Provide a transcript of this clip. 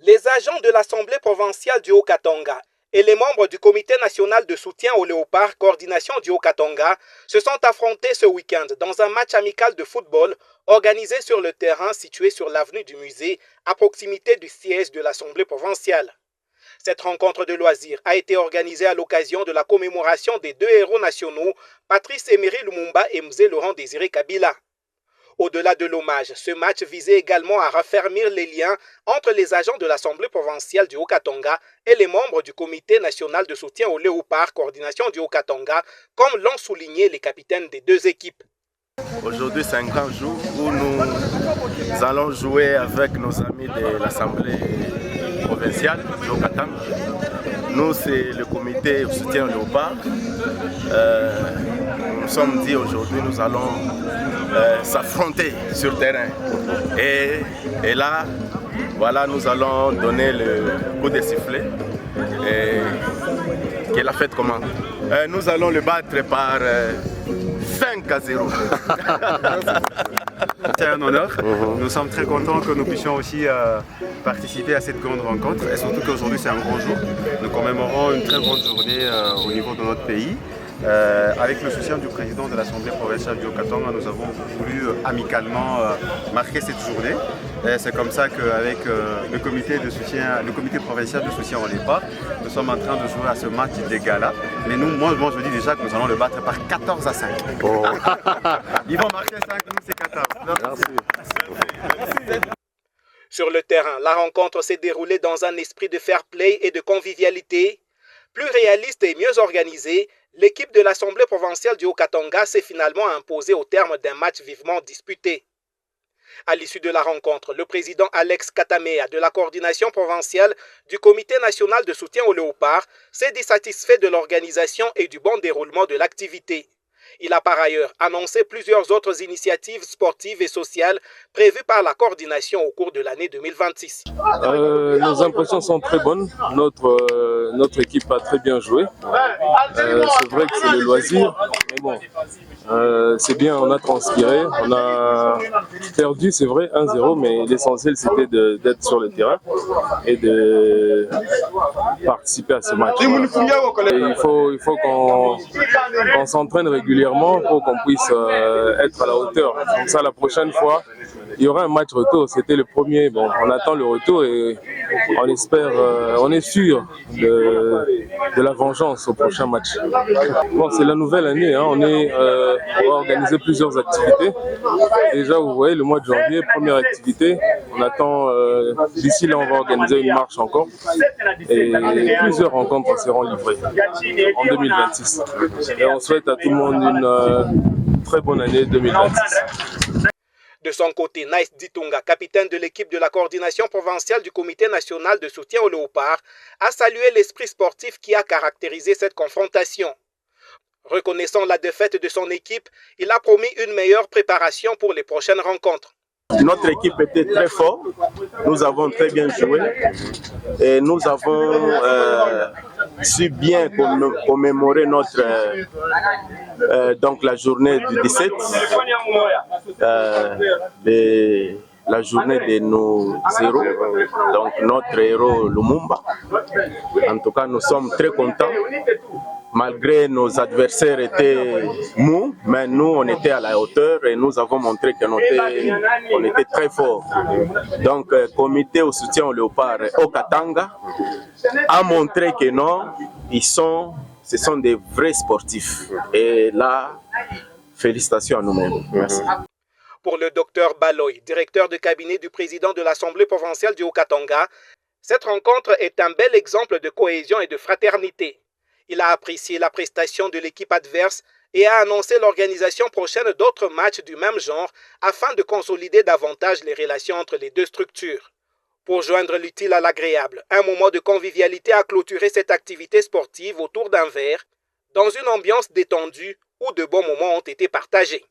Les agents de l'Assemblée provinciale du Haut-Katanga et les membres du Comité national de soutien aux léopards, coordination du Haut-Katanga, se sont affrontés ce week-end dans un match amical de football organisé sur le terrain situé sur l'avenue du Musée, à proximité du siège de l'Assemblée provinciale. Cette rencontre de loisirs a été organisée à l'occasion de la commémoration des deux héros nationaux, Patrice Emery Lumumba et Mzee Laurent Désiré Kabila. Au-delà de l'hommage, ce match visait également à raffermir les liens entre les agents de l'Assemblée provinciale du Haut-Katanga et les membres du Comité national de soutien aux léopards, coordination du Haut-Katanga, comme l'ont souligné les capitaines des deux équipes. Aujourd'hui, c'est un grand jour où nous allons jouer avec nos amis de l'Assemblée provinciale du Haut-Katanga. Nous, c'est le comité de soutien aux léopards. Nous sommes dit aujourd'hui, nous allons s'affronter sur terrain. Et là, voilà, nous allons donner le coup de sifflet. Et que la fête commence. Nous allons le battre par 5-0. C'est un honneur. Nous sommes très contents que nous puissions aussi participer à cette grande rencontre. Et surtout qu'aujourd'hui c'est un grand jour. Nous commémorons une très grande journée au niveau de notre pays. Avec le soutien du président de l'Assemblée provinciale du Haut-Katanga, nous avons voulu amicalement marquer cette journée. C'est comme ça qu'avec le comité provincial de soutien aux léopards, nous sommes en train de jouer à ce match des galas. Mais moi je dis déjà que nous allons le battre par 14-5. Oh. Ils vont marquer 5, nous c'est 14. Merci. Sur le terrain, la rencontre s'est déroulée dans un esprit de fair play et de convivialité. Plus réaliste et mieux organisée, l'équipe de l'Assemblée provinciale du Haut-Katanga s'est finalement imposée au terme d'un match vivement disputé. À l'issue de la rencontre, le président Alex Katamea de la coordination provinciale du Comité national de soutien aux léopards s'est dit satisfait de l'organisation et du bon déroulement de l'activité. Il a par ailleurs annoncé plusieurs autres initiatives sportives et sociales prévues par la coordination au cours de l'année 2026. Nos impressions sont très bonnes. Notre équipe a très bien joué. C'est vrai que c'est le loisir, mais bon, c'est bien, on a transpiré. On a perdu, c'est vrai, 1-0, mais l'essentiel c'était d'être sur le terrain et de participer à ce match. Et il faut qu'on s'entraîne régulièrement pour qu'on puisse être à la hauteur. Comme ça, la prochaine fois, il y aura un match retour. C'était le premier. Bon, on attend le retour et on espère, on est sûr de la vengeance au prochain match. Bon, c'est la nouvelle année. Hein. On va organiser plusieurs activités. Déjà, vous voyez, le mois de janvier, première activité. On attend, d'ici là, on va organiser une marche encore. Et plusieurs rencontres seront livrées en 2026. Et on souhaite à tout le monde une très bonne année 2026. De son côté, Nice Ditunga, capitaine de l'équipe de la coordination provinciale du Comité national de soutien aux léopards, a salué l'esprit sportif qui a caractérisé cette confrontation. Reconnaissant la défaite de son équipe, il a promis une meilleure préparation pour les prochaines rencontres. Notre équipe était très forte, nous avons très bien joué et nous avons su bien commémorer donc la journée du 17, la journée de nos héros, donc notre héros Lumumba. En tout cas, nous sommes très contents. Malgré nos adversaires étaient mous, mais nous on était à la hauteur et nous avons montré qu'on était très forts. Donc le comité au soutien aux léopards au Katanga a montré que non, ce sont des vrais sportifs. Et là, félicitations à nous-mêmes. Merci. Pour le docteur Baloy, directeur de cabinet du président de l'Assemblée provinciale du Haut-Katanga, cette rencontre est un bel exemple de cohésion et de fraternité. Il a apprécié la prestation de l'équipe adverse et a annoncé l'organisation prochaine d'autres matchs du même genre afin de consolider davantage les relations entre les deux structures. Pour joindre l'utile à l'agréable, un moment de convivialité a clôturé cette activité sportive autour d'un verre, dans une ambiance détendue où de bons moments ont été partagés.